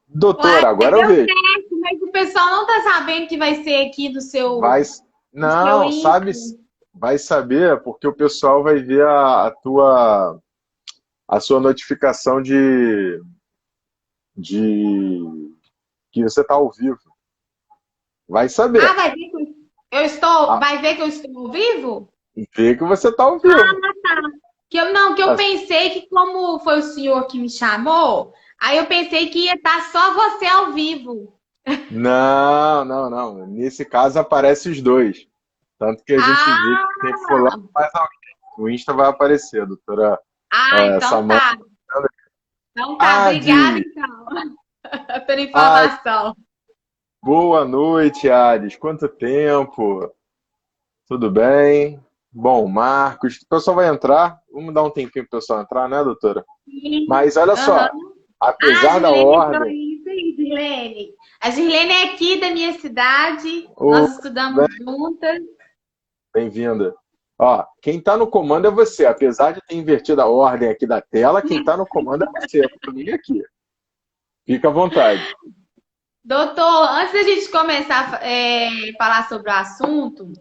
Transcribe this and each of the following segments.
Doutora, Uai, agora eu deu vejo. certo, mas o pessoal não tá sabendo que vai ser aqui Vai, do seu não, Insta. sabe, vai saber porque o pessoal vai ver a sua notificação de que você está ao vivo. Vai Ah, saber. Ah, vai ver que eu estou ao vivo? vê que você está ao vivo. Que eu pensei que como foi o senhor que me chamou, aí eu pensei que ia estar só você ao vivo. Não, não, não. Nesse caso aparece os dois. Tanto que a gente vê que Ah, tem fulano mais alguém. O Insta vai aparecer, doutora então Samanta. tá. Então tá, obrigada Adi, então pela Adi, informação. boa noite, Ades. Quanto tempo? Tudo bem? Bom, Marcos, o pessoal vai entrar. Vamos dar um tempinho para o pessoal entrar, né, doutora? Sim. Mas olha Aham. só, Ah, a apesar da Girlene entrou ordem. aí. Isso aí, Girlene. A Girlene é aqui da minha cidade. Ô, Nós estudamos juntas. bem-vinda. Ó, quem está no comando é você. Apesar de ter invertido a ordem aqui da tela, quem está no comando é você, comigo aqui. Fica à vontade. Doutor, antes da gente começar a falar sobre o assunto,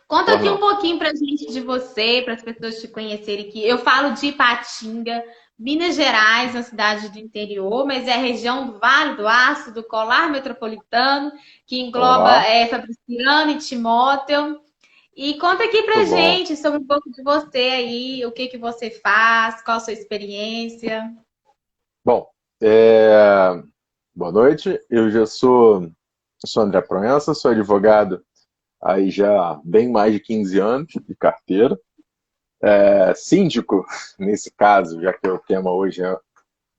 conta Pois aqui um não. pouquinho pra gente de você, para as pessoas te conhecerem aqui. Eu falo de Ipatinga, Minas Gerais, uma cidade do interior, mas é a região do Vale do Aço, do Colar Metropolitano, que engloba Ó, Fabriciano e Timóteo. E conta aqui pra muito bom. gente sobre um pouco de você aí, o que que você faz, qual a sua experiência. Bom, boa noite. Eu sou André Proença, sou advogado aí já há bem mais de 15 anos de carteira. Síndico, nesse caso, já que o tema hoje é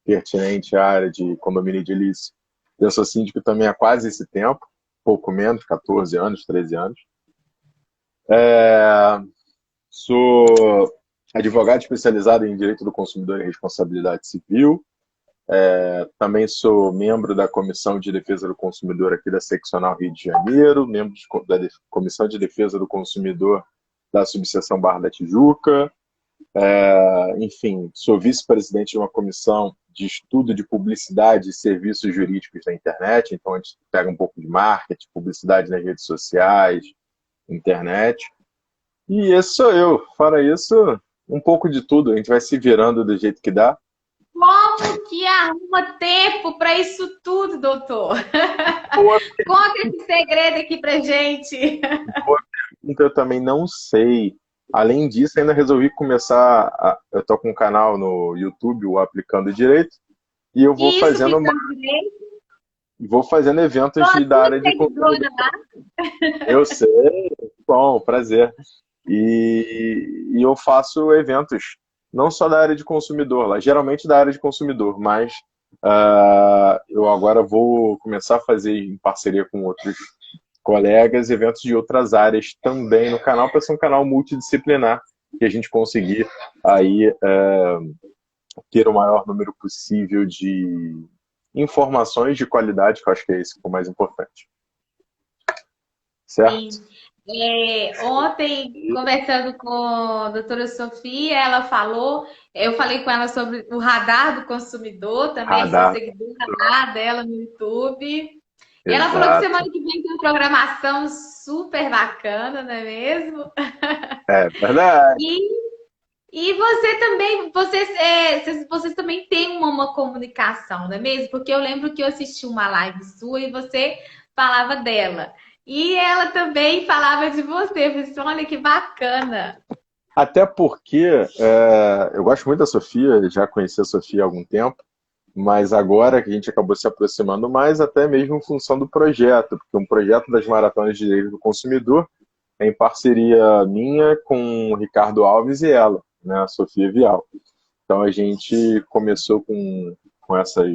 pertinente à área de condomínio edilício. Eu sou síndico também há quase esse tempo, pouco menos, 14 anos, 13 anos. Sou advogado especializado em direito do consumidor e responsabilidade civil. Também sou membro da Comissão de Defesa do Consumidor aqui da Seccional Rio de Janeiro, membro da Comissão de Defesa do Consumidor da Subseção Barra da Tijuca. Enfim, sou vice-presidente de uma comissão de estudo de publicidade e serviços jurídicos da internet, então a gente pega um pouco de marketing, publicidade nas redes sociais, internet. E esse sou eu. Fora isso, um pouco de tudo. A gente vai se virando do jeito que dá. Como que arruma tempo para isso tudo, doutor? Boa Conta esse segredo aqui pra gente. pergunta, eu também não sei. Além disso, ainda resolvi começar. Eu tô com um canal no YouTube, o Aplicando Direito, e eu Isso, aplicando direito. vou fazendo Tô eventos a da sua área de consumidor. seguidora lá. Eu sei, bom, prazer. E eu faço eventos não só da área de consumidor, lá, geralmente da área de consumidor, mas eu agora vou começar a fazer em parceria com outros colegas eventos de outras áreas também no canal, para ser um canal multidisciplinar, que a gente conseguir aí ter o maior número possível de informações de qualidade, que eu acho que é isso que é o mais importante. Certo? Sim. Ontem, conversando com a doutora Sofia, ela falou, eu falei com ela sobre o radar do consumidor, também sou Radar. seguidora lá dela no YouTube. E ela falou que semana Exato. que vem tem uma programação super bacana, não é mesmo? É verdade. E E você também, vocês também têm uma comunicação, não é mesmo? Porque eu lembro que eu assisti uma live sua e você falava dela. E ela também falava de você. Eu falei assim, olha que bacana. Até porque eu gosto muito da Sofia, já conheci a Sofia há algum tempo, mas agora que a gente acabou se aproximando mais, até mesmo em função do projeto, porque um projeto das Maratonas de Direito do Consumidor é em parceria minha com o Ricardo Alves e ela, né, a Sofia Vial. Então a gente começou com essas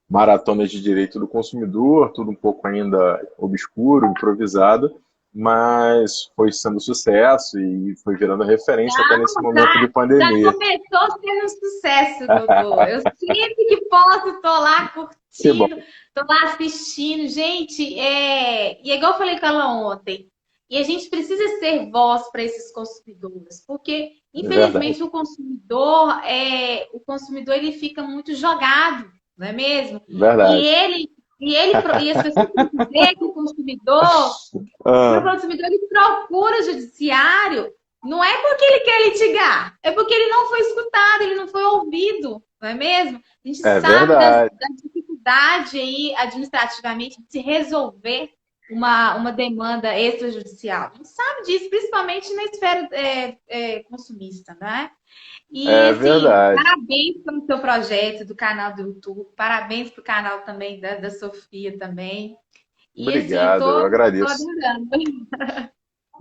maratonas de direito do consumidor, tudo um pouco ainda obscuro, improvisado, mas foi sendo sucesso e foi virando referência até nesse momento de Já pandemia. começou sendo um sucesso, doutor. Eu sempre que posso, tô lá Que bom, curtindo, tô lá assistindo. Gente, e é igual eu falei com ela ontem. E a gente precisa ser voz para esses consumidores, porque é verdade. infelizmente o consumidor ele fica muito jogado. não é mesmo? E Verdade. ele, e as pessoas têm que dizer que o Ah, consumidor ele procura o judiciário, não é porque ele quer litigar, é porque ele não foi escutado, ele não foi ouvido, não é mesmo? A gente é sabe verdade. da dificuldade aí administrativamente de se resolver uma demanda extrajudicial. A gente sabe disso, principalmente na esfera consumista, né? E É assim, verdade. parabéns pelo seu projeto do canal do YouTube, parabéns pro canal também da Sofia também. E assim, Obrigado, eu tô agradeço. adorando.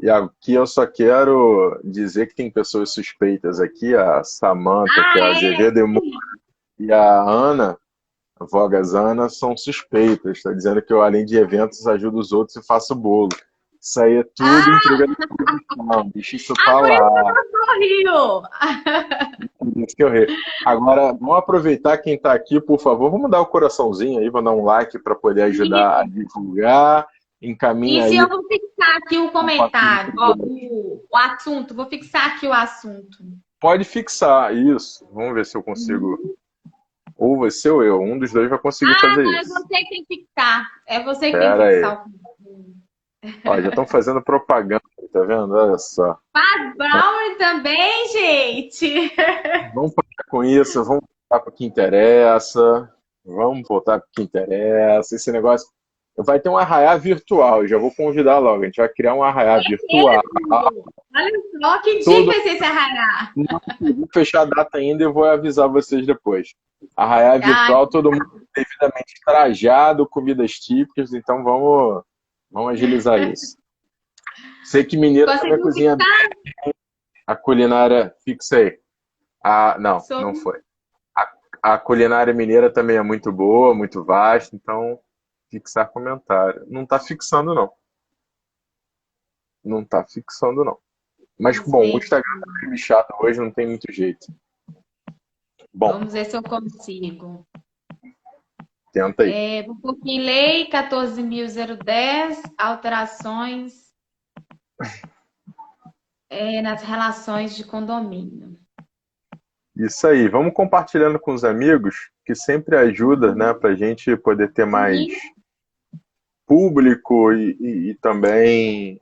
E aqui eu só quero dizer que tem pessoas suspeitas aqui, a Samantha, que é a Ah, Azevedo e a Ana, a Vogas Ana, são suspeitas. Está dizendo que eu, além de eventos, ajudo os outros e faço bolo. Isso aí é tudo Ah, intriga de produção, bicho, isso tá por isso que lá. eu sorrio. Por isso que eu ri. Agora, vamos aproveitar quem está aqui, por favor, vamos dar o coraçãozinho aí, vamos dar um like para poder ajudar a E, divulgar. e Encaminha se aí eu vou fixar aqui o o papel. comentário, ó, o assunto, vou fixar aqui o assunto. Pode fixar isso. Vamos ver se eu consigo. Uhum. Ou você ou eu. Um dos dois vai conseguir Ah, fazer não, é isso. você que tem que fixar. É você que tem que Pera aí. fixar o. Ó, já estão fazendo propaganda, tá vendo? Olha só. Faz Brownie também, gente. Vamos parar com isso, vamos voltar para o que interessa. Vamos voltar para o que interessa. Esse negócio. Vai ter um arraiá virtual, já vou convidar logo. A gente vai criar um arraiá virtual. Mesmo. Olha só, que dia que Todo vai ser esse arraiar? mundo, vou fechar a data ainda e vou avisar vocês depois. Arraiá Ai, virtual, todo mundo devidamente trajado, comidas típicas, então vamos agilizar isso. Sei que mineiro também conseguiu cozinha bem. fixar? A culinária, fixei. Não Sou. foi. A culinária mineira também é muito boa, muito vasta, então fixar comentário. Não está fixando, não. Não está fixando, não. Mas, Vamos bom, o ver. Instagram tá meio chato hoje, não tem muito jeito. Bom, Vamos ver se eu consigo. tenta aí. Vou pôr aqui lei 14.010, alterações nas relações de condomínio. Isso aí. Vamos compartilhando com os amigos, que sempre ajuda, né, para a gente poder ter mais E público e também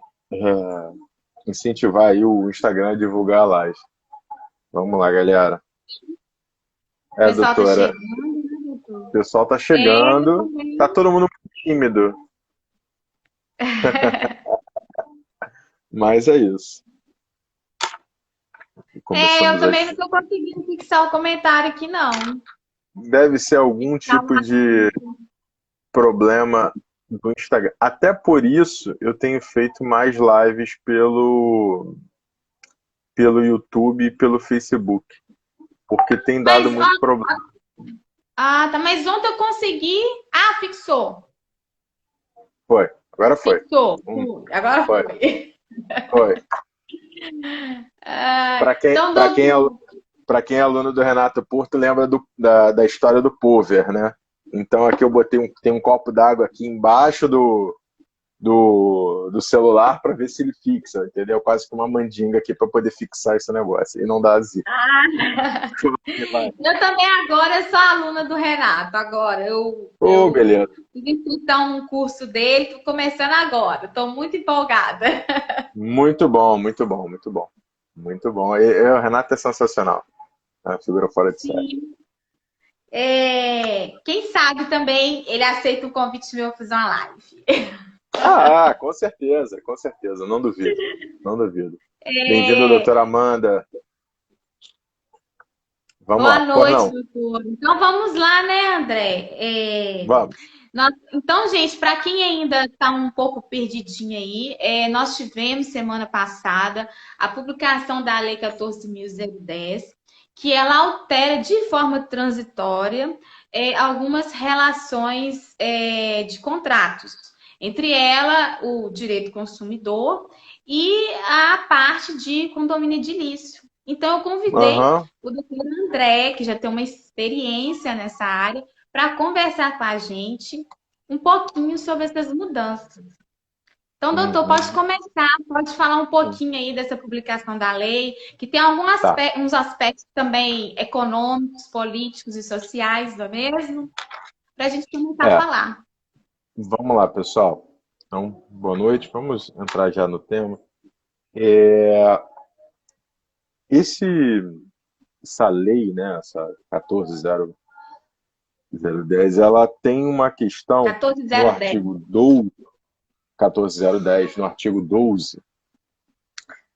incentivar aí o Instagram a divulgar a live. Vamos lá, galera. o pessoal tá Doutora. chegando, né, O doutor? pessoal tá Eu chegando. Tá também. todo mundo muito tímido, mas é isso. Eu Começamos também as. não tô conseguindo fixar o comentário aqui, não. Deve ser algum Tá tipo lá. de problema do Instagram. Até por isso eu tenho feito mais lives pelo YouTube e pelo Facebook, porque tem dado Mas, muito problema. tá. Mas ontem eu consegui. Ah, fixou. Foi, agora foi. Fixou. Um, Agora foi, foi. foi. Então, Para quem é, doutor. para quem é aluno do Renato Porto, lembra da história do Pover, né? Então aqui eu botei tem um copo d'água aqui embaixo do celular para ver se ele fixa, entendeu? Quase que uma mandinga aqui para poder fixar esse negócio e não dar zica. Eu também agora sou aluna do Renato. Agora, Oh, eu beleza. fiz inscrição num curso dele, estou começando agora. Estou muito empolgada. Muito bom, muito bom, muito bom. Muito bom. O Renato é sensacional. É uma figura fora de série. Sim. Quem sabe também ele aceita um convite meu para fazer uma live. Com certeza, não duvido, não duvido. Bem-vindo, É, doutora Amanda. Vamos Boa lá, pois noite, não, doutor. Então vamos lá, né, André? vamos. Então, gente, para quem ainda está um pouco perdidinho aí, nós tivemos semana passada a publicação da Lei 14.010, que ela altera de forma transitória algumas relações de contratos, entre ela o direito consumidor e a parte de condomínio edilício. Então, eu convidei Aham, o doutor André, que já tem uma experiência nessa área, para conversar com a gente um pouquinho sobre essas mudanças. Então, doutor, pode uhum. começar, pode falar um pouquinho aí dessa publicação da lei, que tem Tá. uns aspectos também econômicos, políticos e sociais, não é mesmo? para a gente começar a É, falar. vamos lá, pessoal. Então, boa noite. Vamos entrar já no tema. É, esse, essa lei, né, essa 14.010, ela tem uma questão no 14010. artigo 12, 14.010, no artigo 12,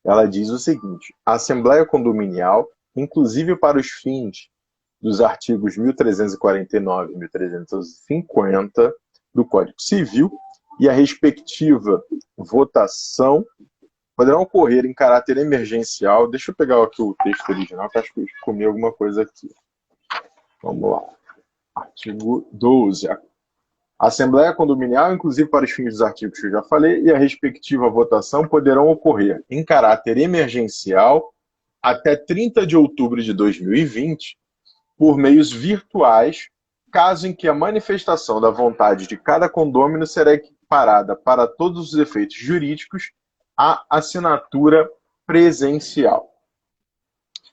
ela diz o seguinte: a Assembleia Condominial, inclusive para os fins dos artigos 1349 e 1350 do Código Civil, e a respectiva votação poderão ocorrer em caráter emergencial. Deixa eu pegar aqui o texto original, que acho que eu comi alguma coisa aqui. Vamos lá. Artigo 12. A Assembleia Condominial, inclusive para os fins dos artigos que eu já falei, e a respectiva votação poderão ocorrer em caráter emergencial até 30 de outubro de 2020, por meios virtuais, caso em que a manifestação da vontade de cada condômino será equiparada para todos os efeitos jurídicos à assinatura presencial,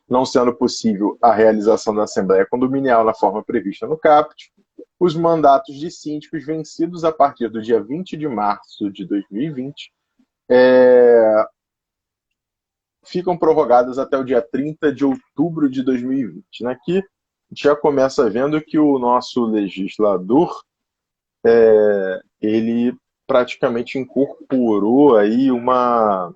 não sendo possível a realização da Assembleia Condominial na forma prevista no caput, os mandatos de síndicos vencidos a partir do dia 20 de março de 2020 ficam prorrogados até o dia 30 de outubro de 2020. Aqui a gente já começa vendo que o nosso legislador ele praticamente incorporou aí uma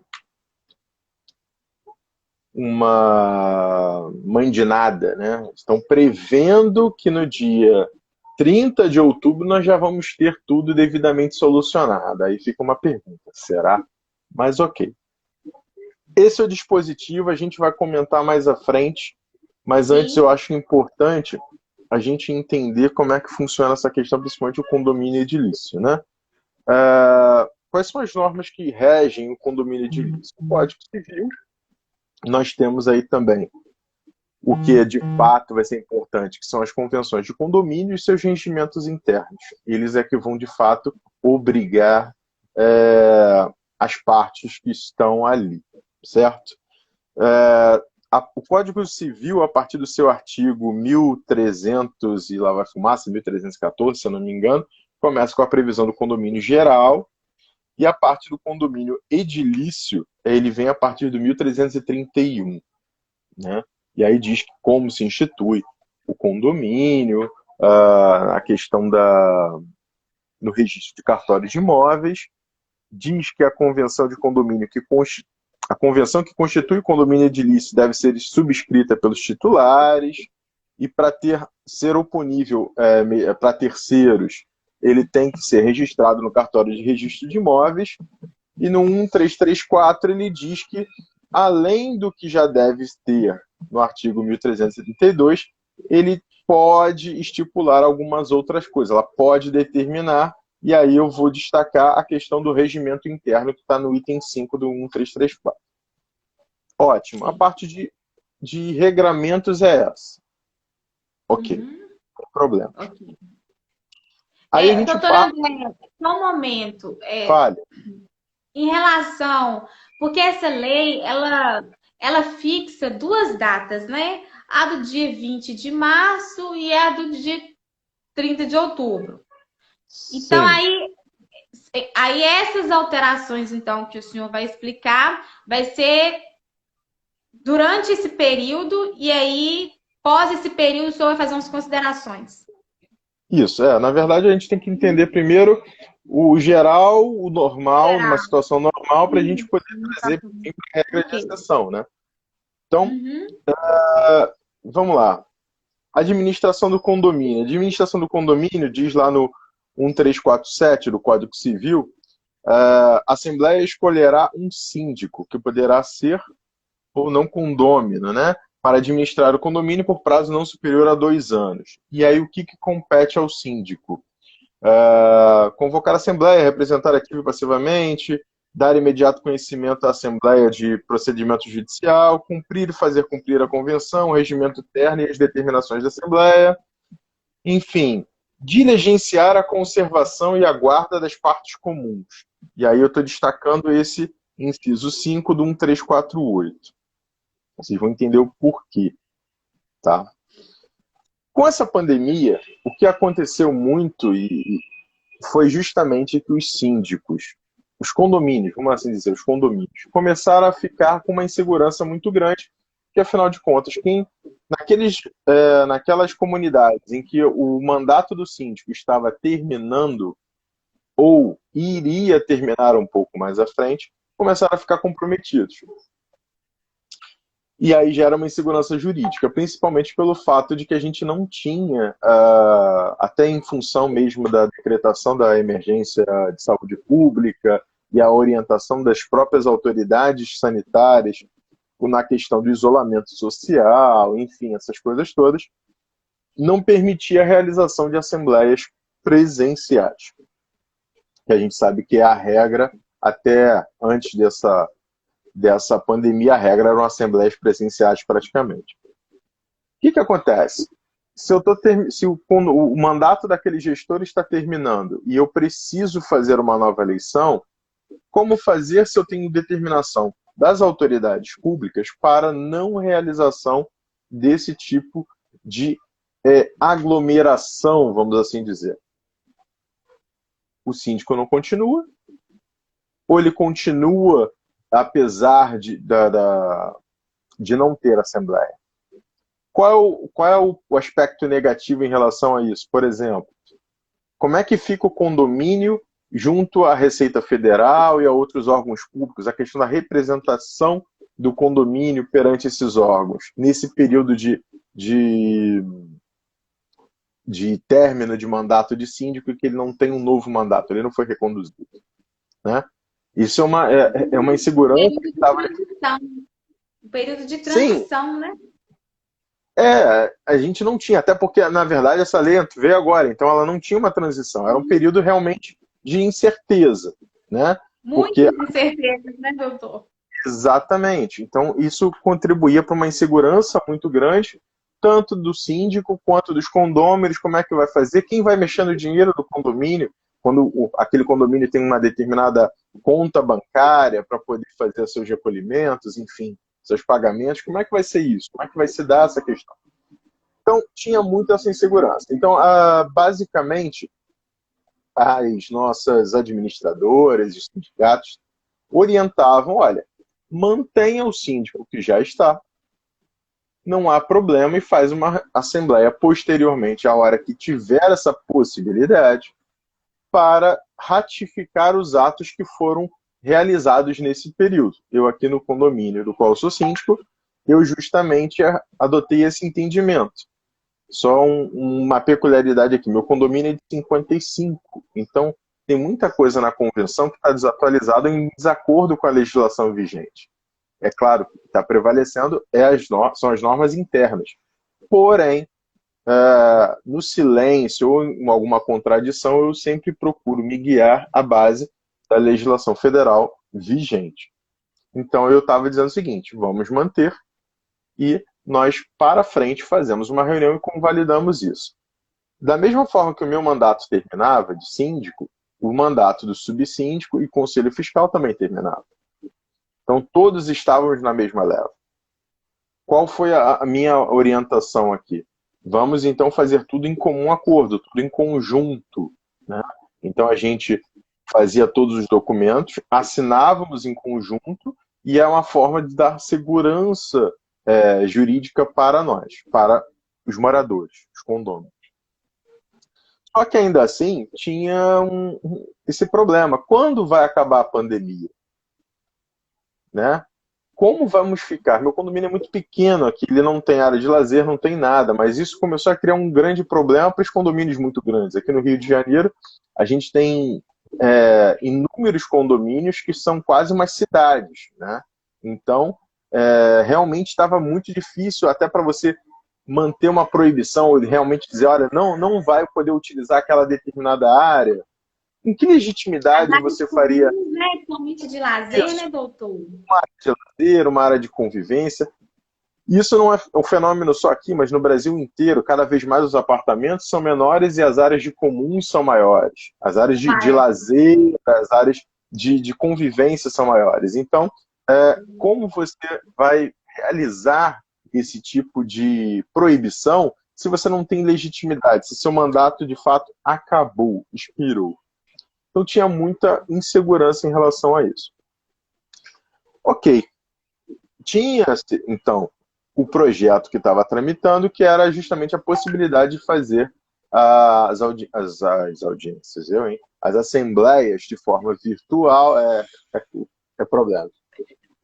mandinada, né? Estão prevendo que no dia 30 de outubro nós já vamos ter tudo devidamente solucionado. Aí fica uma pergunta, será? Mas ok. Esse é o dispositivo, a gente vai comentar mais à frente, mas antes Sim. eu acho importante a gente entender como é que funciona essa questão, principalmente o condomínio edilício, né? Quais são as normas que regem o condomínio edilício? O Código Civil, nós temos aí também o que de fato vai ser importante, que são as convenções de condomínio e seus regimentos internos. Eles é que vão, de fato, obrigar as partes que estão ali, certo? O Código Civil, a partir do seu artigo 1300 e lá vai fumaça, 1314, se eu não me engano, começa com a previsão do condomínio geral, e a parte do condomínio edilício, ele vem a partir do 1331, né? E aí diz como se institui o condomínio, a questão no registro de cartório de imóveis, diz que a convenção de condomínio a convenção que constitui o condomínio edilício deve ser subscrita pelos titulares, e para ser oponível para terceiros, ele tem que ser registrado no cartório de registro de imóveis, e no 1334 ele diz que, além do que já deve ter no artigo 1332, ele pode estipular algumas outras coisas, ela pode determinar, e aí eu vou destacar a questão do regimento interno, que está no item 5 do 1334. Ótimo. A parte de regramentos é essa. Ok, não tem problema. Ok. Aí a gente Doutora André, só um momento. fale. Em relação, porque essa lei, ela fixa duas datas, né? A do dia 20 de março e a do dia 30 de outubro. Então, Sim. aí essas alterações, então, que o senhor vai explicar, vai ser durante esse período, e aí, pós esse período, o senhor vai fazer umas considerações. Isso, na verdade a gente tem que entender primeiro o geral, o normal, numa situação normal, para a gente poder trazer para a regra de exceção, né? Então, vamos lá. Administração do condomínio. A administração do condomínio diz lá no 1347 do Código Civil, a Assembleia escolherá um síndico, que poderá ser ou não condômino, né? Para administrar o condomínio por prazo não superior a 2 anos. E aí o que compete ao síndico? Convocar a Assembleia, representar ativo e passivamente, dar imediato conhecimento à Assembleia de procedimento judicial, cumprir e fazer cumprir a convenção, o regimento interno e as determinações da Assembleia, enfim, diligenciar a conservação e a guarda das partes comuns. E aí eu estou destacando esse inciso 5 do 1348. Vocês vão entender o porquê, tá? Com essa pandemia, o que aconteceu muito foi justamente que os síndicos, os condomínios, vamos assim dizer, os condomínios, começaram a ficar com uma insegurança muito grande, que afinal de contas, naquelas comunidades em que o mandato do síndico estava terminando ou iria terminar um pouco mais à frente, começaram a ficar comprometidos. E aí gera uma insegurança jurídica, principalmente pelo fato de que a gente não tinha, até em função mesmo da decretação da emergência de saúde pública e a orientação das próprias autoridades sanitárias na questão do isolamento social, enfim, essas coisas todas, não permitia a realização de assembleias presenciais, que a gente sabe que é a regra. Até antes dessa pandemia, a regra eram assembleias presenciais praticamente. O que acontece? Se o mandato daquele gestor está terminando e eu preciso fazer uma nova eleição, como fazer se eu tenho determinação das autoridades públicas para não realização desse tipo de aglomeração, vamos assim dizer? O síndico não continua, ou ele continua apesar de não ter assembleia? Qual é o aspecto negativo em relação a isso? Por exemplo, como é que fica o condomínio junto à Receita Federal e a outros órgãos públicos, a questão da representação do condomínio perante esses órgãos, nesse período de término de mandato de síndico, e que ele não tem um novo mandato, ele não foi reconduzido, né? Isso é uma insegurança que estava... Um período de transição, sim, né? A gente não tinha, até porque, na verdade, essa lei veio agora, então ela não tinha uma transição, era um período realmente de incerteza, né? Muitas incertezas, né, doutor? Exatamente. Então, isso contribuía para uma insegurança muito grande, tanto do síndico quanto dos condôminos. Como é que vai fazer? Quem vai mexer no dinheiro do condomínio? Quando aquele condomínio tem uma determinada conta bancária para poder fazer seus recolhimentos, enfim, seus pagamentos, como é que vai ser isso? Como é que vai se dar essa questão? Então, tinha muito essa insegurança. Então, basicamente, as nossas administradoras e sindicatos orientavam, olha, mantenha o síndico que já está, não há problema, e faz uma assembleia posteriormente, a hora que tiver essa possibilidade, para ratificar os atos que foram realizados nesse período. Eu aqui no condomínio do qual sou síndico, eu justamente adotei esse entendimento. Só uma peculiaridade aqui, meu condomínio é de 55, então tem muita coisa na convenção que está desatualizada em desacordo com a legislação vigente. É claro, o que está prevalecendo são as normas internas. Porém, no silêncio ou em alguma contradição, eu sempre procuro me guiar à base da legislação federal vigente. Então, eu estava dizendo o seguinte, vamos manter, e nós, para frente, fazemos uma reunião e convalidamos isso. Da mesma forma que o meu mandato terminava de síndico, o mandato do subsíndico e conselho fiscal também terminava. Então, todos estávamos na mesma leva. Qual foi a minha orientação aqui? Vamos, então, fazer tudo em comum acordo, tudo em conjunto, né? Então, a gente fazia todos os documentos, assinávamos em conjunto, e é uma forma de dar segurança jurídica para nós, para os moradores, os condôminos. Só que, ainda assim, tinha esse problema. Quando vai acabar a pandemia? Né? Como vamos ficar? Meu condomínio é muito pequeno aqui, ele não tem área de lazer, não tem nada, mas isso começou a criar um grande problema para os condomínios muito grandes. Aqui no Rio de Janeiro, a gente tem inúmeros condomínios que são quase umas cidades, né? Então, realmente estava muito difícil até para você manter uma proibição, ou realmente dizer, olha, não vai poder utilizar aquela determinada área. Em que legitimidade você faria? Somente de lazer, isso, né, doutor? Uma área de lazer, uma área de convivência. Isso não é um fenômeno só aqui, mas no Brasil inteiro, cada vez mais os apartamentos são menores e as áreas de comuns são maiores. As áreas de lazer, as áreas de convivência são maiores. Então, como você vai realizar esse tipo de proibição se você não tem legitimidade, se seu mandato de fato acabou, expirou. Então tinha muita insegurança em relação a isso. Ok, tinha então o projeto que estava tramitando, que era justamente a possibilidade de fazer as audiências, as assembleias de forma virtual, é problema.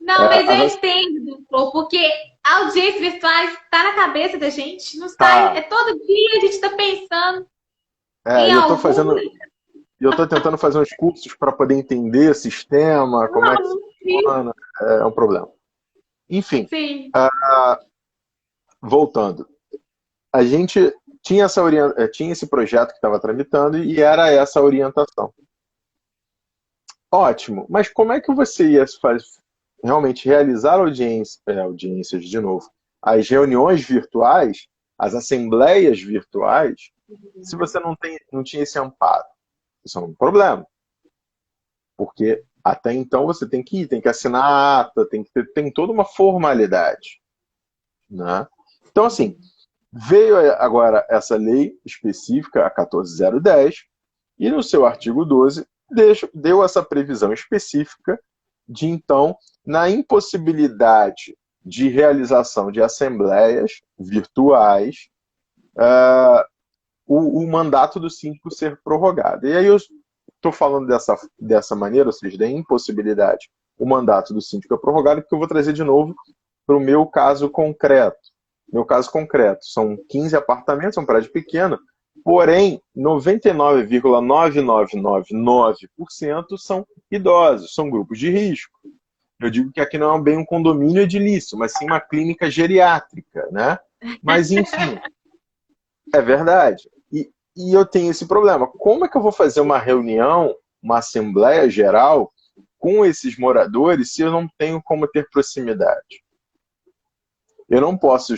Não, mas eu entendo, doutor, porque audiências virtuais está na cabeça da gente, não está, Tá. é todo dia a gente está pensando em eu algum. estou tentando fazer uns cursos para poder entender o sistema, como é que funciona, é um problema. Enfim, Sim. Voltando. A gente tinha esse projeto que estava tramitando e era essa orientação. Ótimo, mas como é que você ia realmente realizar audiências de novo? As reuniões virtuais, as assembleias virtuais, se você não tinha esse amparo? Isso é um problema. Porque até então você tem que ir, tem que assinar a ata, tem toda uma formalidade. Né? Então, assim, veio agora essa lei específica, a 14.010, e no seu artigo 12 deu essa previsão específica de, então, na impossibilidade de realização de assembleias virtuais, o mandato do síndico ser prorrogado. E aí eu estou falando dessa maneira, ou seja, da impossibilidade, o mandato do síndico é prorrogado, porque eu vou trazer de novo para o meu caso concreto. Meu caso concreto, são 15 apartamentos, é um prédio pequeno, porém, 99,9999% são idosos, são grupos de risco. Eu digo que aqui não é bem um condomínio edilício, mas sim uma clínica geriátrica, né? Mas, enfim, é verdade. E eu tenho esse problema. Como é que eu vou fazer uma reunião, uma assembleia geral com esses moradores se eu não tenho como ter proximidade? Eu não posso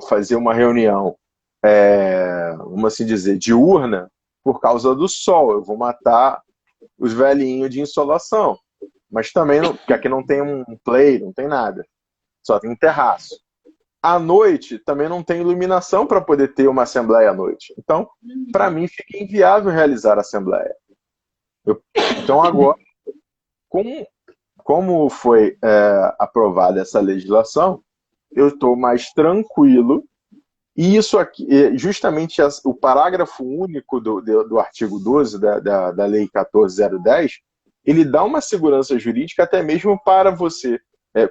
fazer uma reunião, vamos assim dizer, diurna por causa do sol. Eu vou matar os velhinhos de insolação. Mas também, porque aqui não tem um play, não tem nada. Só tem um terraço. À noite, também não tem iluminação para poder ter uma assembleia à noite. Então, para mim, fica inviável realizar a assembleia. Então, agora, como foi aprovada essa legislação, eu estou mais tranquilo. E isso aqui, justamente o parágrafo único do artigo 12 da Lei 14.010, ele dá uma segurança jurídica até mesmo para você,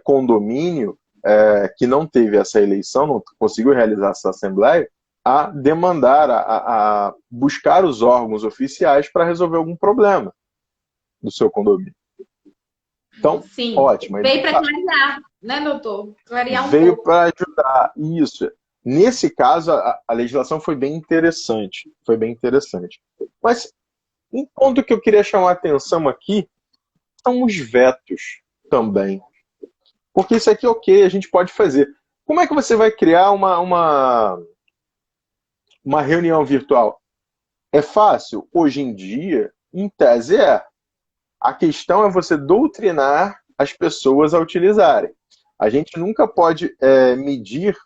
condomínio, que não teve essa eleição, não conseguiu realizar essa assembleia, a demandar, a buscar os órgãos oficiais para resolver algum problema do seu condomínio. Então, sim, ótimo. Veio para clarear, né, doutor? Clarear um pouco. Veio para ajudar, isso. Nesse caso, a legislação foi bem interessante. Foi bem interessante. Mas um ponto que eu queria chamar a atenção aqui são os vetos também. Porque isso aqui, ok, a gente pode fazer. Como é que você vai criar uma reunião virtual? É fácil? Hoje em dia, em tese é. A questão é você doutrinar as pessoas a utilizarem. A gente nunca pode medir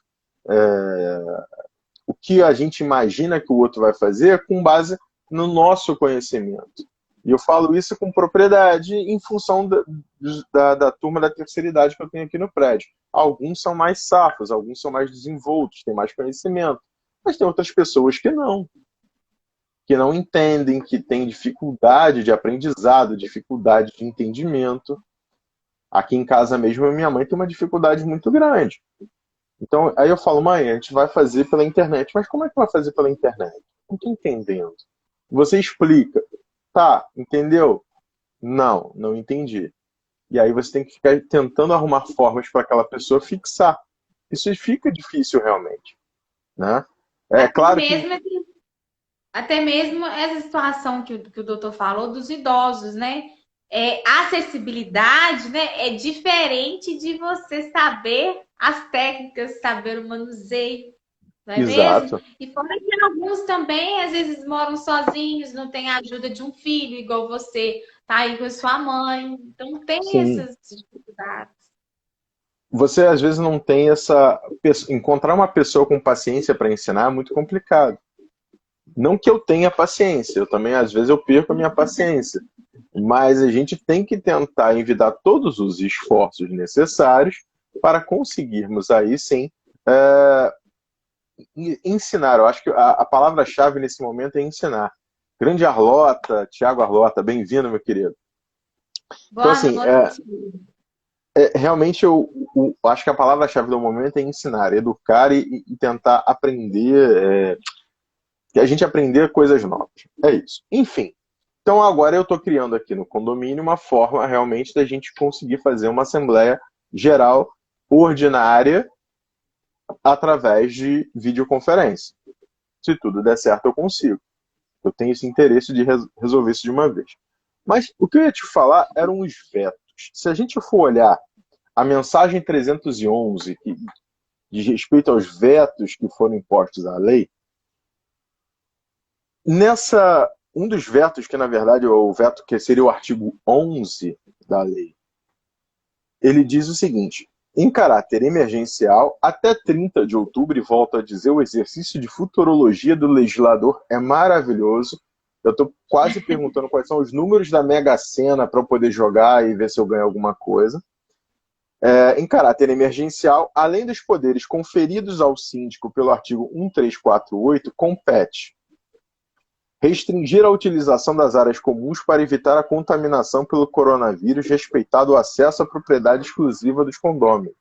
o que a gente imagina que o outro vai fazer com base no nosso conhecimento. E eu falo isso com propriedade em função da turma da terceira idade que eu tenho aqui no prédio. Alguns são mais safos, alguns são mais desenvoltos, têm mais conhecimento. Mas tem outras pessoas que não entendem, que têm dificuldade de aprendizado, dificuldade de entendimento. Aqui em casa mesmo, a minha mãe tem uma dificuldade muito grande. Então, aí eu falo, mãe, a gente vai fazer pela internet. Mas como é que vai fazer pela internet? Não estou entendendo. Você explica. Tá, entendeu? Não, não entendi. E aí você tem que ficar tentando arrumar formas para aquela pessoa fixar. Isso fica difícil realmente. Né? É claro que... Até mesmo essa situação que o doutor falou dos idosos, né? A acessibilidade, né, é diferente de você saber as técnicas, saber o manuseio, não é Exato. mesmo? E fora que alguns também, às vezes, moram sozinhos, não tem a ajuda de um filho, igual você, tá aí com a sua mãe. Então, tem Sim. essas dificuldades. você às vezes não tem essa. Encontrar uma pessoa com paciência para ensinar é muito complicado. Não que eu tenha paciência, eu também às vezes eu perco a minha paciência. Mas a gente tem que tentar envidar todos os esforços necessários para conseguirmos aí sim é, ensinar. Eu acho que a palavra-chave nesse momento é ensinar. Grande Arlota, Tiago Arlota, bem-vindo, meu querido. Então, Boa assim, noite. realmente eu acho que a palavra-chave do momento é ensinar, educar e tentar aprender, que a gente aprender coisas novas. É isso. Enfim. Então agora eu estou criando aqui no condomínio uma forma realmente da gente conseguir fazer uma assembleia geral ordinária através de videoconferência. Se tudo der certo, eu consigo. Eu tenho esse interesse de resolver isso de uma vez. Mas o que eu ia te falar eram os vetos. Se a gente for olhar a mensagem 311, que diz respeito aos vetos que foram impostos à lei, um dos vetos, que na verdade é o veto que seria o artigo 11 da lei, ele diz o seguinte: em caráter emergencial, até 30 de outubro, e volto a dizer, o exercício de futurologia do legislador é maravilhoso. Eu estou quase perguntando quais são os números da Mega Sena para eu poder jogar e ver se eu ganho alguma coisa. Em caráter emergencial, além dos poderes conferidos ao síndico pelo artigo 1348, compete restringir a utilização das áreas comuns para evitar a contaminação pelo coronavírus, respeitado o acesso à propriedade exclusiva dos condôminos.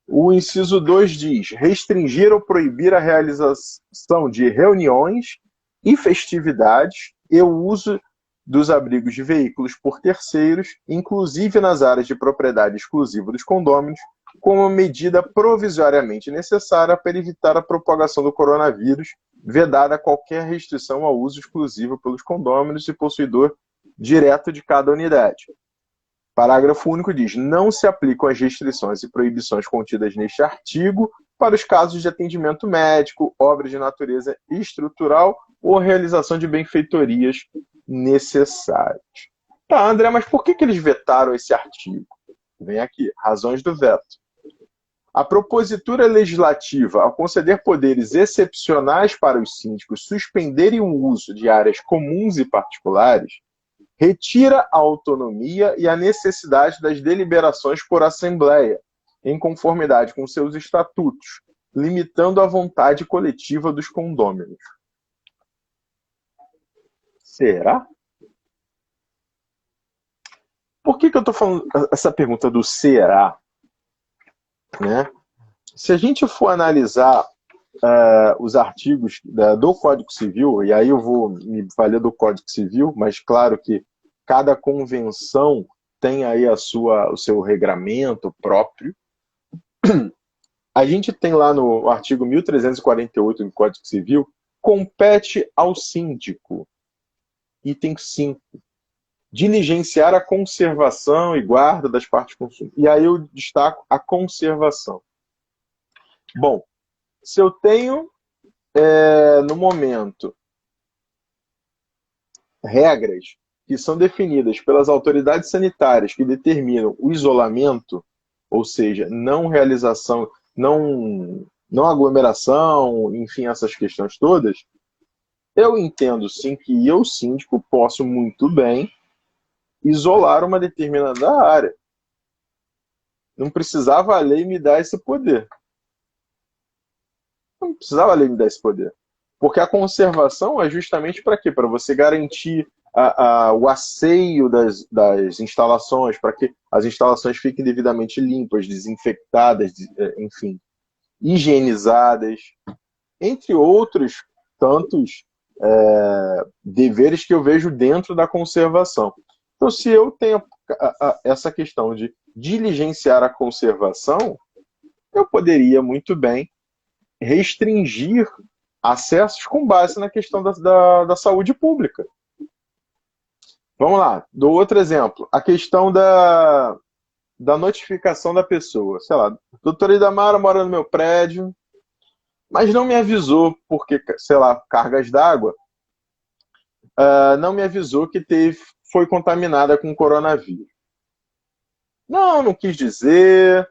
O inciso 2 diz: restringir ou proibir a realização de reuniões e festividades e o uso dos abrigos de veículos por terceiros, inclusive nas áreas de propriedade exclusiva dos condôminos, como medida provisoriamente necessária para evitar a propagação do coronavírus, vedada qualquer restrição ao uso exclusivo pelos condôminos e possuidor direto de cada unidade. Parágrafo único diz: não se aplicam as restrições e proibições contidas neste artigo para os casos de atendimento médico, obras de natureza estrutural ou realização de benfeitorias necessárias. Tá, André, mas por que eles vetaram esse artigo? Vem aqui, razões do veto. A propositura legislativa, ao conceder poderes excepcionais para os síndicos suspenderem o uso de áreas comuns e particulares, retira a autonomia e a necessidade das deliberações por assembleia, em conformidade com seus estatutos, limitando a vontade coletiva dos condôminos. Será? Por que eu estou falando essa pergunta do será? Né? Se a gente for analisar os artigos do Código Civil, e aí eu vou me valer do Código Civil, mas claro que cada convenção tem aí o seu regramento próprio. A gente tem lá no artigo 1348 do Código Civil: compete ao síndico, item 5, diligenciar a conservação e guarda das partes consumidas. E aí eu destaco a conservação. Bom, se eu tenho, no momento, regras que são definidas pelas autoridades sanitárias que determinam o isolamento, ou seja, não realização, não aglomeração, enfim, essas questões todas, eu entendo sim que eu, síndico, posso muito bem isolar uma determinada área. Não precisava a lei me dar esse poder. Não precisava a lei me dar esse poder. Porque a conservação é justamente para quê? Para você garantir o asseio das instalações, para que as instalações fiquem devidamente limpas, desinfectadas, enfim, higienizadas, entre outros tantos deveres que eu vejo dentro da conservação. Então, se eu tenho essa questão de diligenciar a conservação, eu poderia muito bem restringir acessos com base na questão da saúde pública. Vamos lá, dou outro exemplo. A questão da notificação da pessoa. Sei lá, doutora Idamara mora no meu prédio, mas não me avisou, porque, sei lá, cargas d'água, não me avisou que foi contaminada com coronavírus. Não, não quis dizer.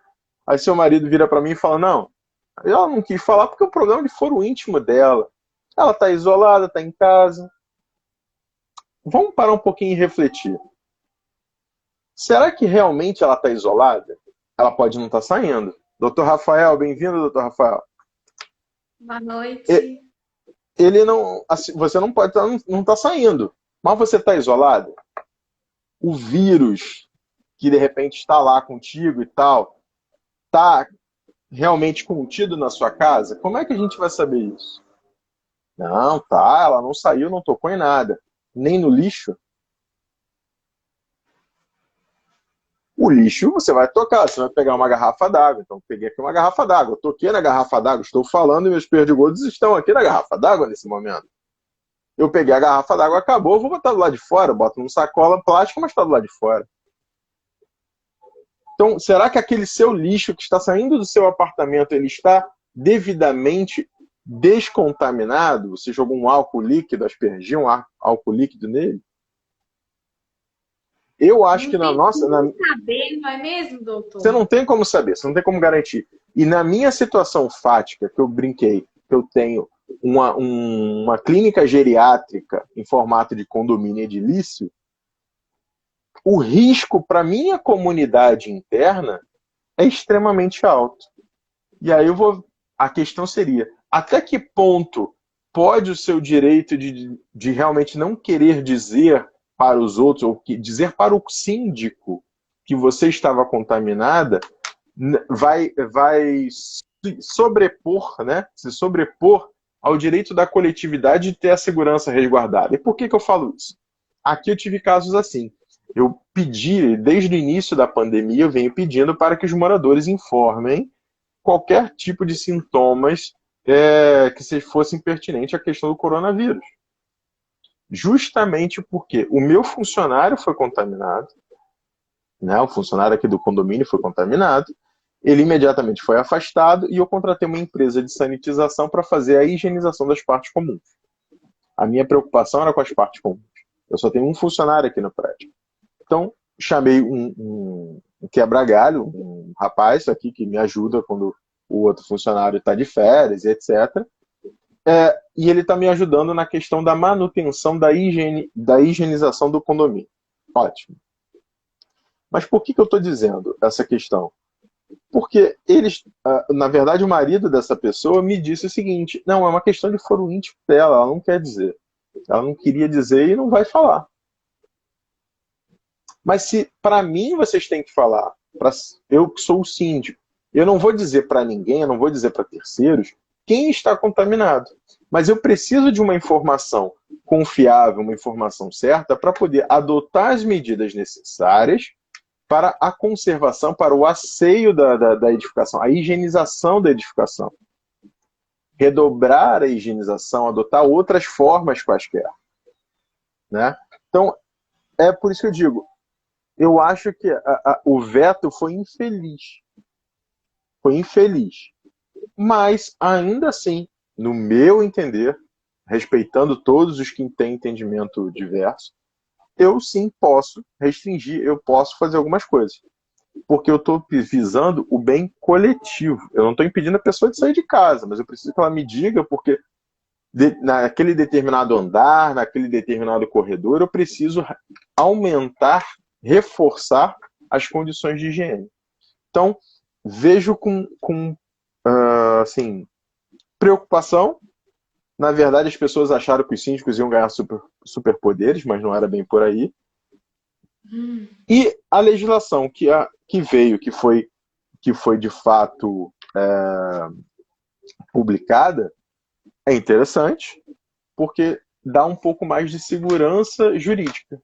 Aí seu marido vira para mim e fala, não, ela não quis falar porque é um problema de foro íntimo dela. Ela está isolada, está em casa. Vamos parar um pouquinho e refletir. Será que realmente ela está isolada? Ela pode não estar saindo. Doutor Rafael, bem-vindo, doutor Rafael. Boa noite. Ele não, assim, você não pode não está saindo, mas você está isolado. O vírus que de repente está lá contigo e tal, está realmente contido na sua casa? Como é que a gente vai saber isso? Não, tá, ela não saiu, não tocou em nada, nem no lixo. O lixo você vai tocar, você vai pegar uma garrafa d'água. Então, eu peguei aqui uma garrafa d'água, eu toquei na garrafa d'água, estou falando e meus perdigotos estão aqui na garrafa d'água nesse momento. Eu peguei a garrafa d'água, acabou, vou botar do lado de fora, boto numa sacola plástica, mas está do lado de fora. Então, será que aquele seu lixo que está saindo do seu apartamento, ele está devidamente descontaminado? Você jogou um álcool líquido, aspergiu um álcool líquido nele? Eu acho que Não na tem nossa... como saber, não é mesmo, Você doutor? não tem como saber, você não tem como garantir. E na minha situação fática, que eu brinquei, que eu tenho uma clínica geriátrica em formato de condomínio edilício, o risco para minha comunidade interna é extremamente alto. E aí a questão seria, até que ponto pode o seu direito de realmente não querer dizer para os outros, ou dizer para o síndico que você estava contaminada, vai se sobrepor, né? Se sobrepor ao direito da coletividade de ter a segurança resguardada. E por que eu falo isso? Aqui eu tive casos assim. Eu pedi, desde o início da pandemia, eu venho pedindo para que os moradores informem qualquer tipo de sintomas que se fossem pertinentes à questão do coronavírus. Justamente porque o meu funcionário foi contaminado, né, o funcionário aqui do condomínio foi contaminado, ele imediatamente foi afastado e eu contratei uma empresa de sanitização para fazer a higienização das partes comuns. A minha preocupação era com as partes comuns. Eu só tenho um funcionário aqui no prédio. Então, chamei um quebra-galho, um rapaz aqui que me ajuda quando o outro funcionário está de férias, etc. E ele está me ajudando na questão da manutenção da higienização do condomínio. Ótimo. Mas por que eu estou dizendo essa questão? Porque eles, na verdade, o marido dessa pessoa me disse o seguinte: não, é uma questão de foro íntimo dela, ela não quer dizer. Ela não queria dizer e não vai falar. Mas se para mim vocês têm que falar, eu que sou o síndico, eu não vou dizer para ninguém, eu não vou dizer para terceiros quem está contaminado. Mas eu preciso de uma informação confiável, uma informação certa, para poder adotar as medidas necessárias para a conservação, para o asseio da edificação, a higienização da edificação. Redobrar a higienização, adotar outras formas quaisquer. Né? Então, é por isso que eu digo, eu acho que o veto foi infeliz. Foi infeliz. Mas, ainda assim, no meu entender, respeitando todos os que têm entendimento diverso, eu sim posso restringir, eu posso fazer algumas coisas. Porque eu estou visando o bem coletivo. Eu não estou impedindo a pessoa de sair de casa, mas eu preciso que ela me diga, porque naquele determinado andar, naquele determinado corredor, eu preciso aumentar, reforçar as condições de higiene. Então, vejo com assim, preocupação. Na verdade, as pessoas acharam que os síndicos iam ganhar superpoderes, mas não era bem por aí. E a legislação que veio, que foi de fato publicada, é interessante, porque dá um pouco mais de segurança jurídica.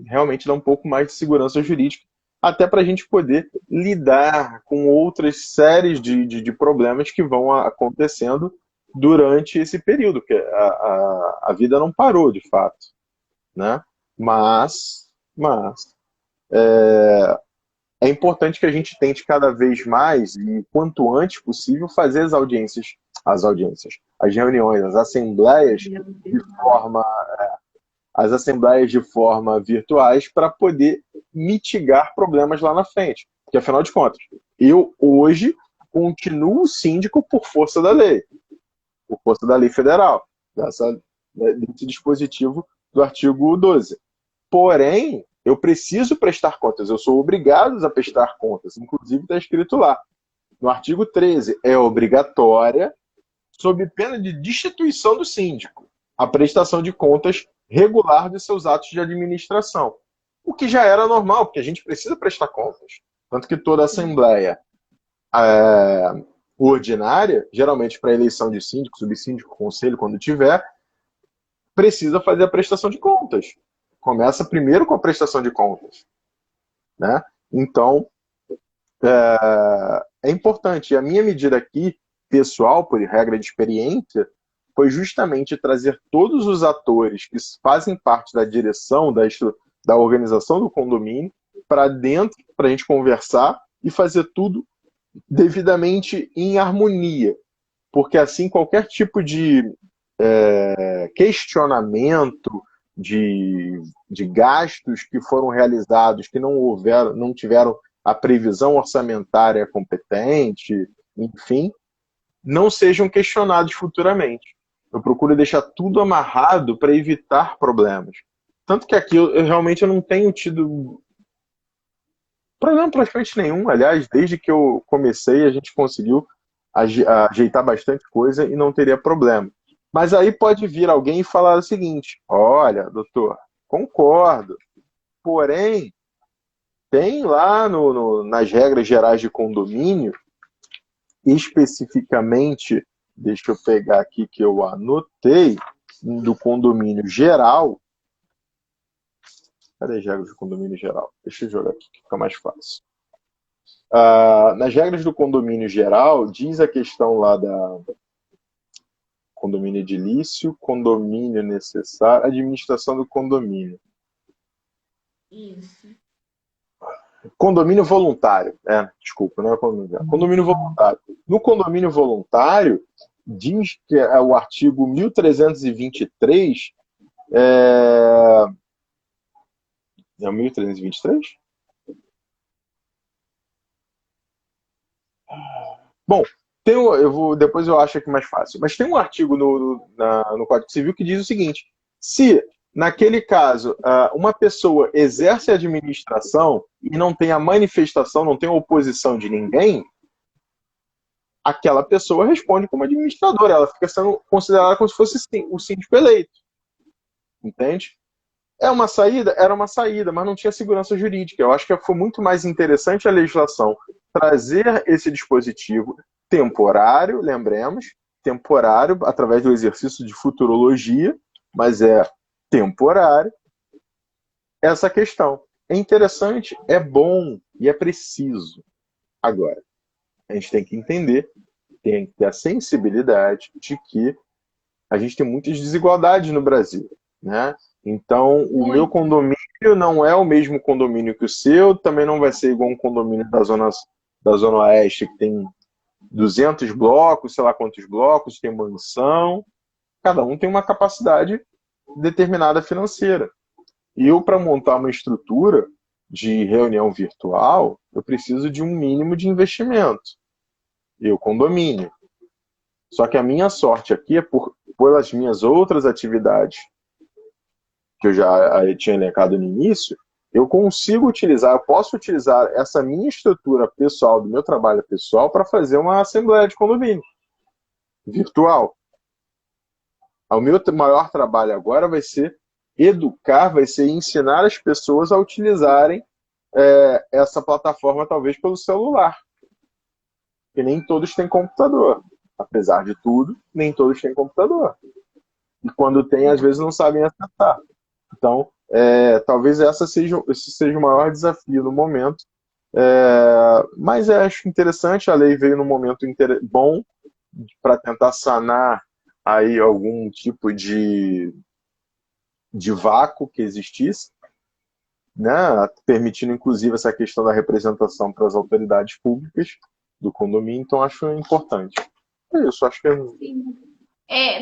Realmente dá um pouco mais de segurança jurídica, até para a gente poder lidar com outras séries de problemas que vão acontecendo durante esse período, porque a vida não parou, de fato. Né? Mas é importante que a gente tente cada vez mais, e quanto antes possível, fazer as reuniões, as assembleias de forma virtuais para poder mitigar problemas lá na frente. Porque, afinal de contas, eu hoje continuo síndico por força da lei federal, desse dispositivo do artigo 12. Porém, eu preciso prestar contas, eu sou obrigado a prestar contas, inclusive está escrito lá, no artigo 13, é obrigatória, sob pena de destituição do síndico, a prestação de contas regular de seus atos de administração. O que já era normal, porque a gente precisa prestar contas. Tanto que toda assembleia ordinária, geralmente para eleição de síndico, subsíndico, conselho, quando tiver, precisa fazer a prestação de contas. Começa primeiro com a prestação de contas, né? Então, é importante. E a minha medida aqui, pessoal, por regra de experiência, foi justamente trazer todos os atores que fazem parte da direção, da organização do condomínio, para dentro, para a gente conversar e fazer tudo devidamente em harmonia. Porque assim, qualquer tipo de questionamento de gastos que foram realizados, que não tiveram a previsão orçamentária competente, enfim, não sejam questionados futuramente. Eu procuro deixar tudo amarrado para evitar problemas. Tanto que aqui eu realmente não tenho tido problema praticamente nenhum. Aliás, desde que eu comecei, a gente conseguiu ajeitar bastante coisa e não teria problema. Mas aí pode vir alguém e falar o seguinte: olha, doutor, concordo, porém, tem lá nas regras gerais de condomínio, especificamente, deixa eu pegar aqui que eu anotei, do condomínio geral. Cadê as regras do condomínio geral? Deixa eu jogar aqui que fica mais fácil. Nas regras do condomínio geral, diz a questão lá da condomínio edilício, condomínio necessário, administração do condomínio. Isso. Condomínio voluntário. Desculpa, não é condomínio. Condomínio voluntário. No condomínio voluntário, diz que é o artigo 1323. É o 1323? Bom, depois eu acho aqui mais fácil. Mas tem um artigo no Código Civil que diz o seguinte: se, naquele caso, uma pessoa exerce a administração e não tem a manifestação, não tem a oposição de ninguém, aquela pessoa responde como administradora. Ela fica sendo considerada como se fosse o síndico eleito. Entende? É uma saída? Era uma saída, mas não tinha segurança jurídica. Eu acho que foi muito mais interessante a legislação trazer esse dispositivo temporário, lembremos, temporário, através do exercício de futurologia, mas é temporário, essa questão. É interessante, é bom e é preciso. Agora, a gente tem que entender, tem que ter a sensibilidade de que a gente tem muitas desigualdades no Brasil, né? Então, o meu condomínio não é o mesmo condomínio que o seu, também não vai ser igual um condomínio da Zona Oeste, que tem 200 blocos, sei lá quantos blocos, tem mansão. Cada um tem uma capacidade determinada financeira. E eu, para montar uma estrutura de reunião virtual, eu preciso de um mínimo de investimento. Eu, condomínio. Só que a minha sorte aqui é pelas minhas outras atividades, que eu já tinha elencado no início, eu posso utilizar essa minha estrutura pessoal, do meu trabalho pessoal, para fazer uma assembleia de condomínio virtual. O meu maior trabalho agora vai ser educar, vai ser ensinar as pessoas a utilizarem essa plataforma, talvez pelo celular. Porque nem todos têm computador. Apesar de tudo, nem todos têm computador. E quando tem, às vezes não sabem acessar. Então, talvez esse seja o maior desafio no momento. Mas acho interessante, a lei veio num momento bom para tentar sanar aí algum tipo de vácuo que existisse, né? Permitindo, inclusive, essa questão da representação para as autoridades públicas do condomínio. Então, acho importante. É isso, acho que Sim.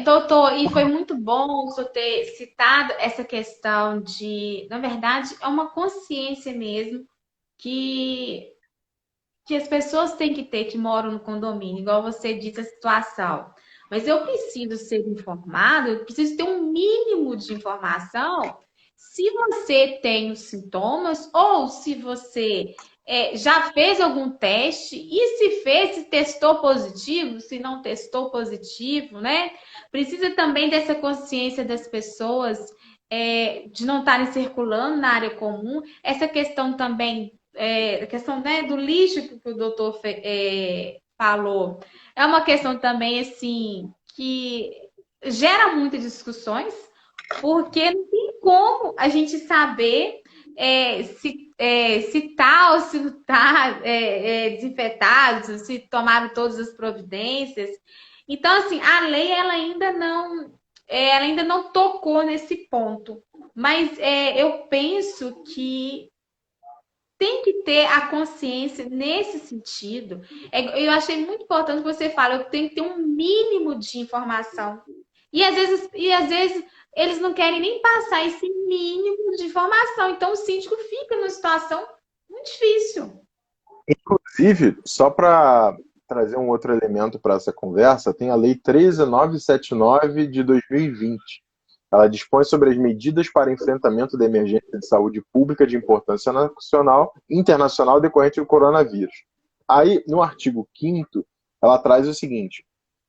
Doutor, e foi muito bom o senhor ter citado essa questão de, na verdade, é uma consciência mesmo que, que as pessoas têm que ter que moram no condomínio, igual você disse a situação. Mas eu preciso ser informado, eu preciso ter um mínimo de informação se você tem os sintomas ou se você já fez algum teste e se fez, se testou positivo, se não testou positivo, né? Precisa também dessa consciência das pessoas de não estarem circulando na área comum. Essa questão também, a questão, né, do lixo que o doutor falou, é uma questão também, assim, que gera muitas discussões, porque não tem como a gente saber se tá ou se não tá desinfetado, se tomaram todas as providências. Então, assim, a lei ela ainda não tocou nesse ponto. Mas eu penso que tem que ter a consciência nesse sentido. Eu achei muito importante que você fala, eu tenho que ter um mínimo de informação. E às vezes eles não querem nem passar esse mínimo de informação. Então o síndico fica numa situação muito difícil. Inclusive, só para trazer um outro elemento para essa conversa, tem a Lei 13.979 de 2020. Ela dispõe sobre as medidas para enfrentamento da emergência de saúde pública de importância nacional e internacional decorrente do coronavírus. Aí, no artigo 5º, ela traz o seguinte: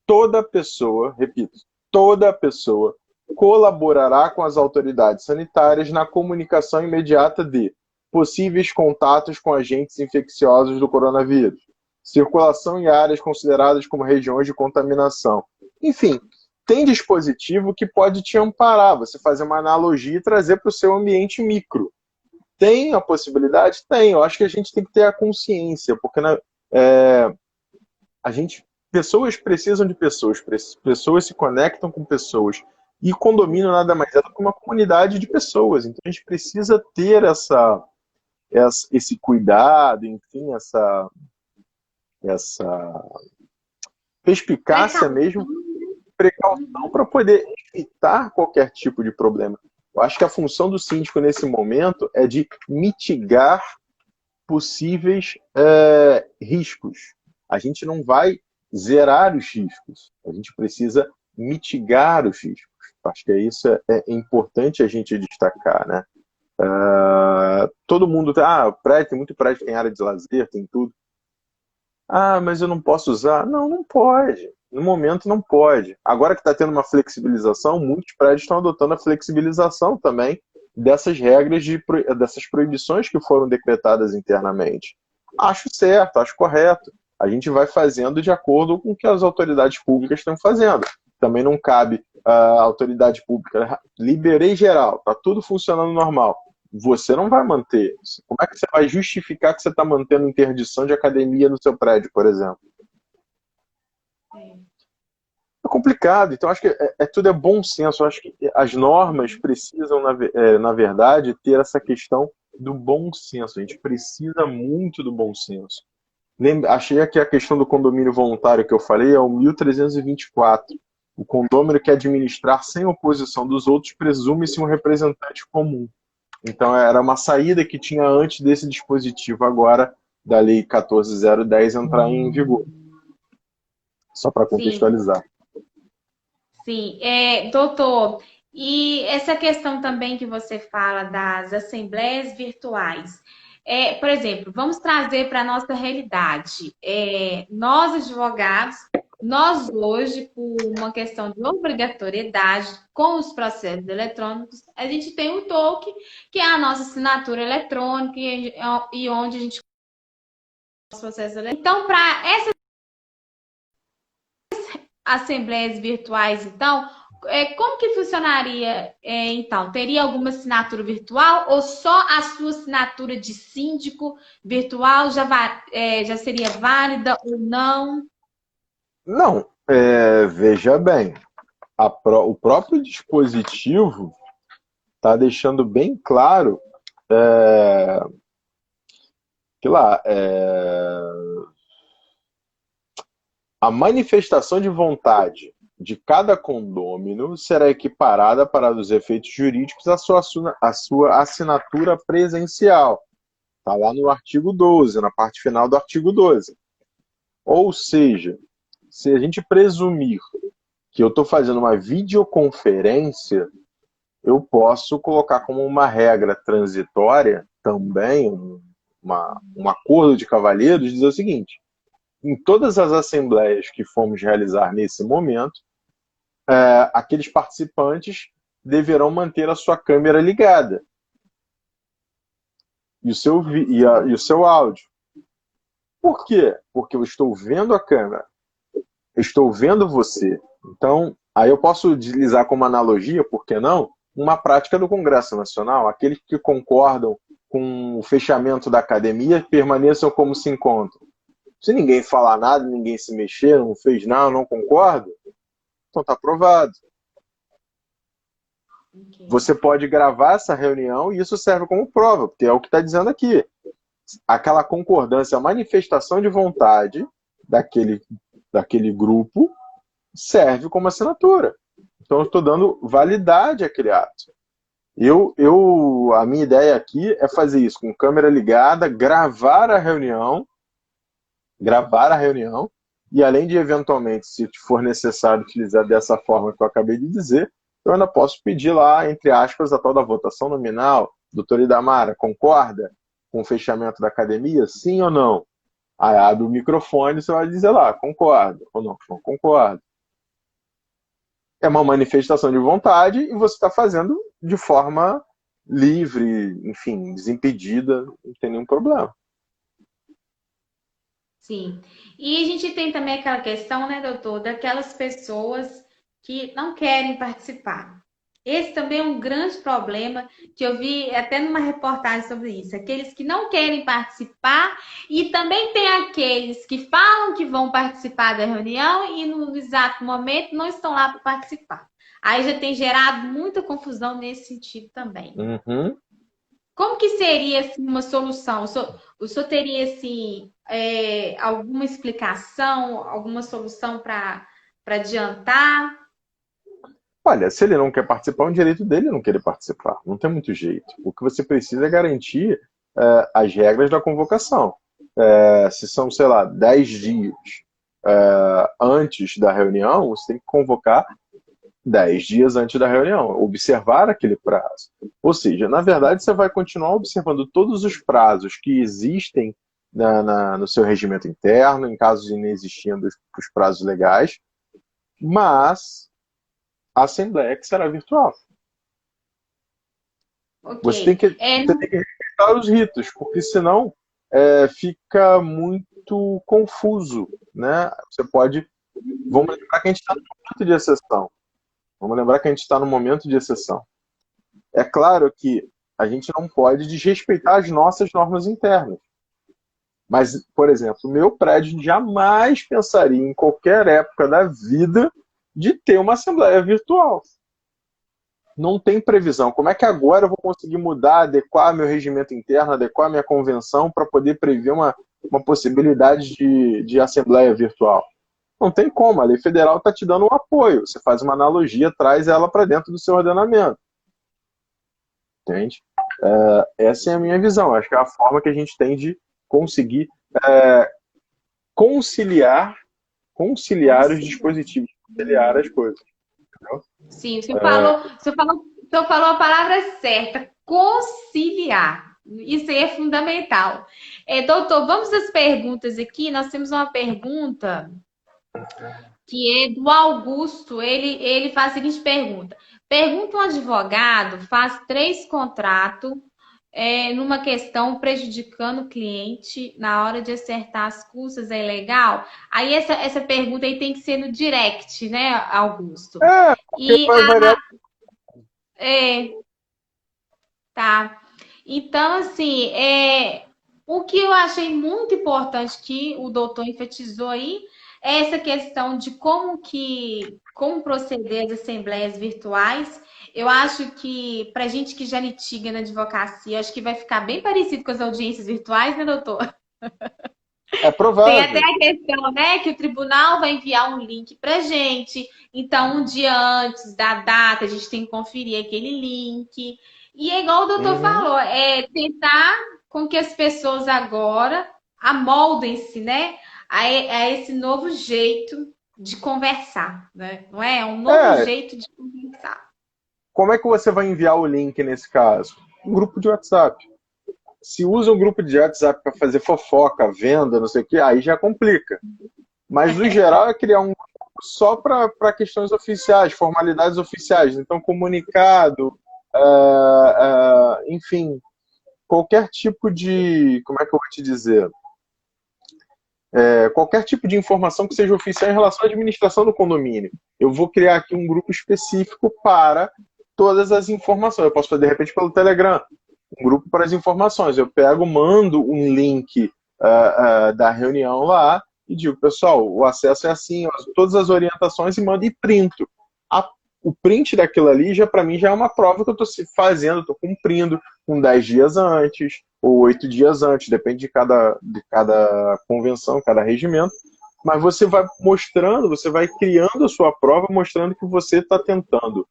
toda pessoa, repito, toda pessoa colaborará com as autoridades sanitárias na comunicação imediata de possíveis contatos com agentes infecciosos do coronavírus, circulação em áreas consideradas como regiões de contaminação. Enfim, tem dispositivo que pode te amparar, você fazer uma analogia e trazer para o seu ambiente micro. Tem a possibilidade? Tem. Eu acho que a gente tem que ter a consciência, porque a gente, pessoas precisam de pessoas, pessoas se conectam com pessoas. E condomínio nada mais é do que uma comunidade de pessoas. Então a gente precisa ter esse cuidado, enfim, essa perspicácia Precaução. mesmo, precaução para poder evitar qualquer tipo de problema. Eu acho que a função do síndico nesse momento é de mitigar possíveis riscos. A gente não vai zerar os riscos, a gente precisa mitigar os riscos. Acho que isso é importante a gente destacar, né? Todo mundo prédio, tem muito prédio, tem área de lazer, tem tudo. Mas eu não posso usar? Não, não pode. No momento não pode. Agora que está tendo uma flexibilização, muitos prédios estão adotando a flexibilização também dessas regras, dessas proibições que foram decretadas internamente. Acho certo, acho correto. A gente vai fazendo de acordo com o que as autoridades públicas estão fazendo. Também não cabe a autoridade pública. Liberei geral, está tudo funcionando normal. Você não vai manter. Como é que você vai justificar que você está mantendo interdição de academia no seu prédio, por exemplo? É complicado. Então, acho que tudo é bom senso. Acho que as normas precisam, na verdade, ter essa questão do bom senso. A gente precisa muito do bom senso. Achei que a questão do condomínio voluntário que eu falei é o 1324. O condomínio que administrar sem oposição dos outros presume-se um representante comum. Então, era uma saída que tinha antes desse dispositivo agora da Lei 14.010 entrar em vigor. Só para Sim, contextualizar. sim. Doutor, e essa questão também que você fala das assembleias virtuais. Por exemplo, vamos trazer para a nossa realidade. Nós, advogados, nós hoje, por uma questão de obrigatoriedade com os processos eletrônicos, a gente tem o token, que é a nossa assinatura eletrônica e onde a gente os processos eletrônicos. Então, para essas assembleias virtuais, então, como que funcionaria, então? Teria alguma assinatura virtual ou só a sua assinatura de síndico virtual já seria válida ou não? Não, veja bem, o próprio dispositivo está deixando bem claro que lá a manifestação de vontade de cada condômino será equiparada para os efeitos jurídicos à sua assinatura presencial. Está lá no artigo 12, na parte final do artigo 12. Ou seja, se a gente presumir que eu estou fazendo uma videoconferência, eu posso colocar como uma regra transitória também um acordo de cavalheiros, dizer o seguinte: em todas as assembleias que fomos realizar nesse momento, aqueles participantes deverão manter a sua câmera ligada e o seu áudio. Por quê? Porque eu estou vendo a câmera, eu estou vendo você. Então, aí eu posso utilizar como analogia, por que não, uma prática do Congresso Nacional. Aqueles que concordam com o fechamento da academia permaneçam como se encontram. Se ninguém falar nada, ninguém se mexer, não fez nada, não concorda, então está aprovado. Ok. Você pode gravar essa reunião e isso serve como prova, porque é o que está dizendo aqui. Aquela concordância, a manifestação de vontade daquele grupo serve como assinatura. Então, eu estou dando validade àquele ato. A minha ideia aqui é fazer isso com câmera ligada, gravar a reunião, e além de, eventualmente, se for necessário utilizar dessa forma que eu acabei de dizer, eu ainda posso pedir lá, entre aspas, a tal da votação nominal. Doutora Idamara, concorda com o fechamento da academia? Sim ou não? Aí abre o microfone e você vai dizer lá, concordo ou não concordo. É uma manifestação de vontade e você está fazendo de forma livre, enfim, desimpedida, não tem nenhum problema. Sim. E a gente tem também aquela questão, né, doutor, daquelas pessoas que não querem participar. Esse também é um grande problema que eu vi até numa reportagem sobre isso. Aqueles que não querem participar e também tem aqueles que falam que vão participar da reunião e no exato momento não estão lá para participar. Aí já tem gerado muita confusão nesse sentido também. Uhum. Como que seria assim, uma solução? O senhor teria assim, alguma explicação, alguma solução para adiantar? Olha, se ele não quer participar, é um direito dele não querer participar. Não tem muito jeito. O que você precisa é garantir as regras da convocação. Se são, sei lá, 10 dias antes da reunião, você tem que convocar 10 dias antes da reunião, observar aquele prazo. Ou seja, na verdade, você vai continuar observando todos os prazos que existem no seu regimento interno, em caso de inexistindo os prazos legais, mas a Assembleia que será virtual. Ok. Você tem que respeitar os ritos, porque senão fica muito confuso, né? Você pode... Vamos lembrar que a gente está no momento de exceção. Vamos lembrar que a gente está no momento de exceção. É claro que a gente não pode desrespeitar as nossas normas internas. Mas, por exemplo, o meu prédio jamais pensaria em qualquer época da vida de ter uma assembleia virtual. Não tem previsão. Como é que agora eu vou conseguir mudar, adequar meu regimento interno, adequar minha convenção para poder prever uma possibilidade de assembleia virtual? Não tem como. A lei federal está te dando um apoio. Você faz uma analogia, traz ela para dentro do seu ordenamento. Entende? Essa é a minha visão. Acho que é a forma que a gente tem de conseguir conciliar os dispositivos, conciliar as coisas. Entendeu? Sim, o senhor falou a palavra certa, conciliar. Isso aí é fundamental. Doutor, vamos às perguntas aqui. Nós temos uma pergunta que é do Augusto. Ele faz a seguinte pergunta. Pergunta: um advogado faz 3 contratos numa questão prejudicando o cliente na hora de acertar as custas, é legal? Aí essa pergunta aí tem que ser no direct, né, Augusto? Porque vai variar. Tá. Então, assim, o que eu achei muito importante que o doutor enfatizou aí é essa questão de como proceder as assembleias virtuais. Eu acho que, para gente que já litiga na advocacia, acho que vai ficar bem parecido com as audiências virtuais, né, doutor? É Tem até provável. a questão, né, que o tribunal vai enviar um link pra gente. Então, um dia antes da data, a gente tem que conferir aquele link. E é igual o doutor Uhum. falou, é tentar com que as pessoas agora amoldem-se, né, a esse novo jeito de conversar, né? Não é? É um novo É, jeito de conversar. como é que você vai enviar o link nesse caso? Um grupo de WhatsApp. Se usa um grupo de WhatsApp para fazer fofoca, venda, não sei o que, aí já complica. Mas o geral é criar um grupo só para questões oficiais, formalidades oficiais. Então, comunicado, enfim, qualquer tipo de. Como é que eu vou te dizer? Qualquer tipo de informação que seja oficial em relação à administração do condomínio. Eu vou criar aqui um grupo específico para todas as informações. Eu posso fazer, de repente, pelo Telegram, um grupo para as informações. Eu pego, mando um link da reunião lá e digo, pessoal, o acesso é assim, todas as orientações e mando e printo. O print daquilo ali, já para mim, já é uma prova que eu estou fazendo, estou cumprindo com 10 dias antes ou 8 dias antes, depende de cada convenção, cada regimento. Mas você vai mostrando, você vai criando a sua prova, mostrando que você está tentando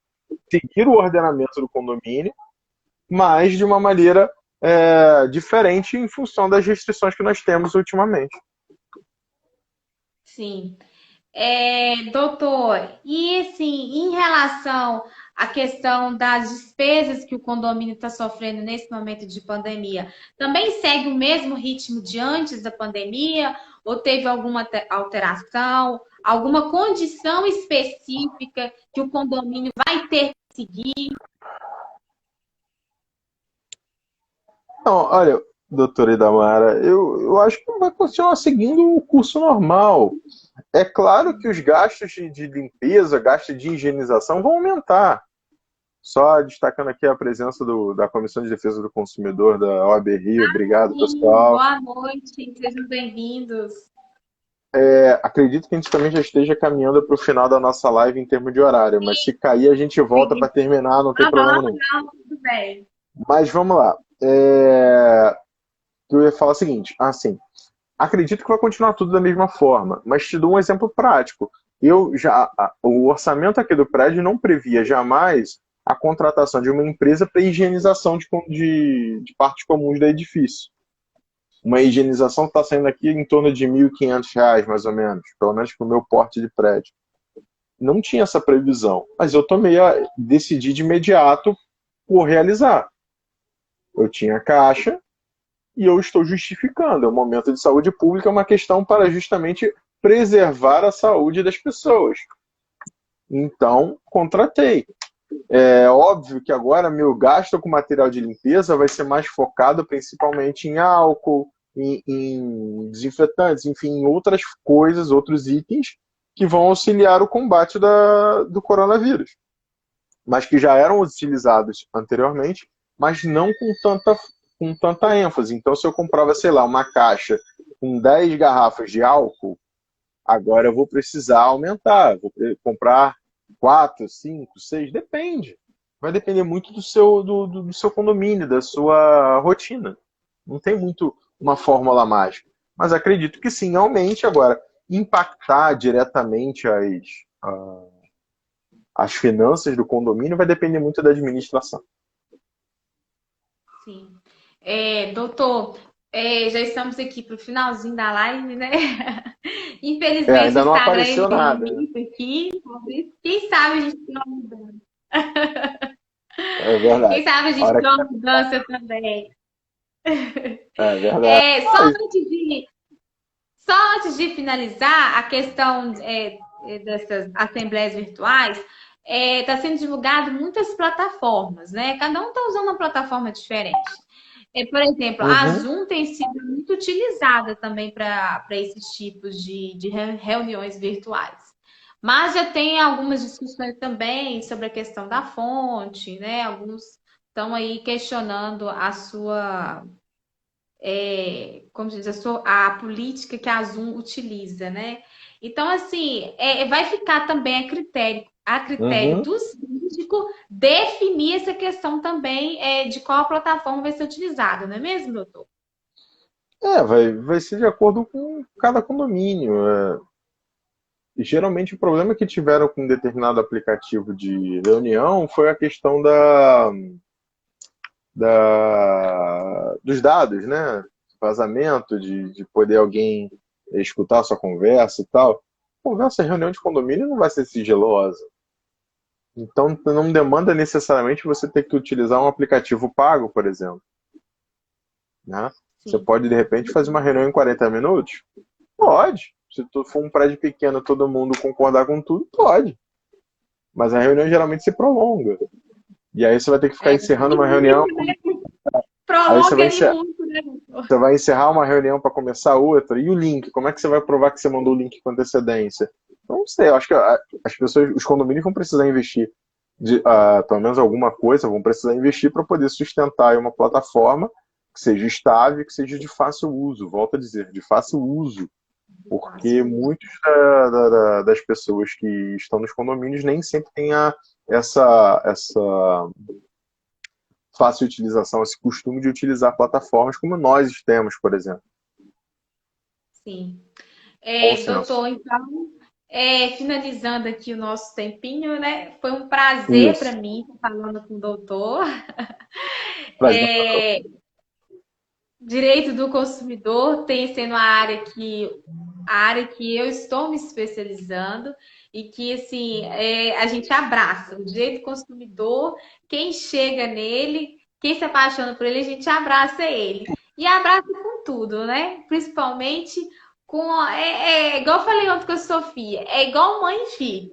seguir o ordenamento do condomínio, mas de uma maneira diferente em função das restrições que nós temos ultimamente. Sim. Doutor, e assim, em relação à questão das despesas que o condomínio está sofrendo nesse momento de pandemia, também segue o mesmo ritmo de antes da pandemia? Ou teve alguma alteração, alguma condição específica que o condomínio vai ter que seguir? Então, olha, doutora Idamara, eu acho que vai continuar seguindo o curso normal. É claro que os gastos de limpeza, gastos de higienização vão aumentar. Só destacando aqui a presença da Comissão de Defesa do Consumidor da OAB Rio. Obrigado, Sim, pessoal. boa noite, sejam bem-vindos. Acredito que a gente também já esteja caminhando para o final da nossa live em termos de horário, mas se cair a gente volta para terminar, não tem Aham, problema nenhum. não, tudo bem. Mas vamos lá. Eu ia falar o seguinte, assim, acredito que vai continuar tudo da mesma forma, mas te dou um exemplo prático. O orçamento aqui do prédio não previa jamais a contratação de uma empresa para higienização de partes comuns do edifício. Uma higienização está saindo aqui em torno de R$ 1.500, mais ou menos, pelo menos para o meu porte de prédio. Não tinha essa previsão, mas eu decidi de imediato por realizar. Eu tinha caixa e eu estou justificando. É um momento de saúde pública, é uma questão para justamente preservar a saúde das pessoas. Então, contratei. É óbvio que agora meu gasto com material de limpeza vai ser mais focado principalmente em álcool, em desinfetantes, enfim, em outras coisas, outros itens que vão auxiliar o combate do coronavírus, mas que já eram utilizados anteriormente, mas não com tanta ênfase. Então, se eu comprava, sei lá, uma caixa com 10 garrafas de álcool, agora eu vou precisar aumentar, vou comprar 4, 5, 6, depende. Vai depender muito do seu condomínio, da sua rotina. Não tem muito uma fórmula mágica. Mas acredito que sim, aumente. Agora, impactar diretamente as finanças do condomínio vai depender muito da administração. Sim. Doutor, já estamos aqui para o finalzinho da live, né? Infelizmente o Ainda não Instagram ele apareceu tem nada. limite aqui. Quem sabe a gente tem uma mudança. É Quem verdade. sabe a A gente hora tem que... uma mudança também. É verdade. Só antes de finalizar, a questão dessas assembleias virtuais, está sendo divulgado muitas plataformas, né? Cada um está usando uma plataforma diferente. Por exemplo, a Uhum. Zoom tem sido muito utilizada também para esses tipos de reuniões virtuais. Mas já tem algumas discussões também sobre a questão da fonte, né? Alguns estão aí questionando a sua como diz, a política que a Zoom utiliza, né? Então, assim, vai ficar também a critério Uhum. do síndico definir essa questão também de qual plataforma vai ser utilizada, não é mesmo, doutor? vai ser de acordo com cada condomínio. E geralmente o problema que tiveram com um determinado aplicativo de reunião foi a questão dos dados, né? Vazamento, de poder alguém escutar a sua conversa e tal. Conversa, reunião de condomínio não vai ser sigilosa. Então não demanda necessariamente você ter que utilizar um aplicativo pago, por exemplo. Né? Você Sim. pode, de repente, fazer uma reunião em 40 minutos? Pode. Se tu for um prédio pequeno, todo mundo concordar com tudo, pode. Mas a reunião geralmente se prolonga. E aí você vai ter que ficar É, encerrando e uma reunião. muito, né? Aí Prolonga ele muito, né? você vai encerrar uma reunião para começar outra. E o link? Como é que você vai provar que você mandou o link com antecedência? Não sei, eu acho que as pessoas, os condomínios vão precisar investir pelo menos alguma coisa, vão precisar investir para poder sustentar uma plataforma que seja estável, que seja de fácil uso. Volto a dizer, de fácil uso. Porque muitas das pessoas que estão nos condomínios nem sempre têm essa fácil utilização, esse costume de utilizar plataformas como nós temos, por exemplo. Sim. Bom senso. Doutor, então, finalizando aqui o nosso tempinho, né? Foi um prazer para Isso. mim estar falando com o doutor. Prazer. É, direito do consumidor tem sendo a área que eu estou me especializando e que assim a gente abraça o direito do consumidor, quem chega nele, quem se apaixona por ele, a gente abraça ele. E abraça com tudo, né? Principalmente igual eu falei ontem com a Sofia, é igual mãe e filho.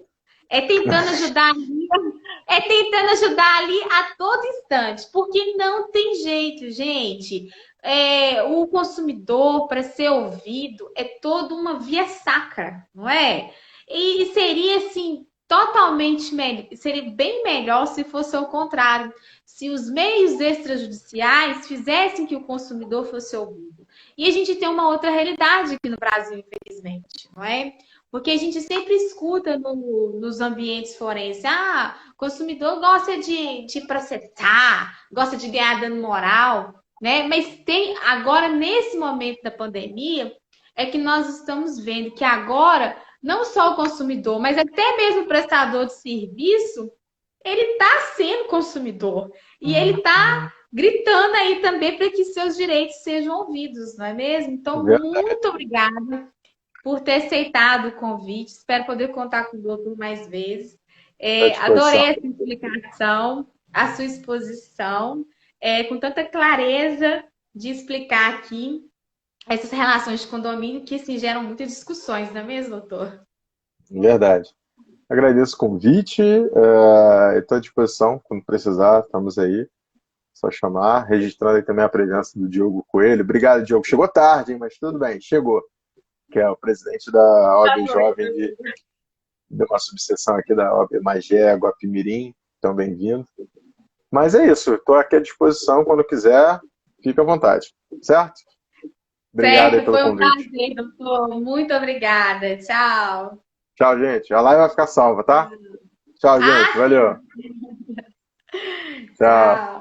É tentando ajudar ali a todo instante, porque não tem jeito, gente. O consumidor, para ser ouvido, é toda uma via sacra, não é? E seria assim seria bem melhor se fosse ao contrário, se os meios extrajudiciais fizessem que o consumidor fosse ouvido. E a gente tem uma outra realidade aqui no Brasil, infelizmente, não é? Porque a gente sempre escuta nos ambientes forenses, o consumidor gosta de processar, gosta de ganhar dano moral, né? Mas agora, nesse momento da pandemia, é que nós estamos vendo que agora, não só o consumidor, mas até mesmo o prestador de serviço, ele está sendo consumidor. E ele está gritando aí também para que seus direitos sejam ouvidos, não é mesmo? Então, muito obrigada por ter aceitado o convite. Espero poder contar com o doutor mais vezes. À disposição. Adorei essa explicação, a sua exposição, com tanta clareza de explicar aqui essas relações de condomínio que assim, geram muitas discussões, não é mesmo, doutor? Verdade. Agradeço o convite. Estou à disposição quando precisar. Estamos aí. Só chamar. Registrando aí também a presença do Diogo Coelho. Obrigado, Diogo. Chegou tarde, hein, mas tudo bem. Chegou. Que é o presidente da OAB Jovem de uma subseção aqui da OAB Magé, Guapimirim. Então, bem-vindo. Mas é isso. Estou aqui à disposição. Quando quiser, fica à vontade. Certo? Obrigado aí Certo, pelo foi um convite. prazer, doutor. Muito obrigada. Tchau. Tchau, gente. A live vai ficar salva, tá? Tchau, gente. Valeu. Tchau. Tchau.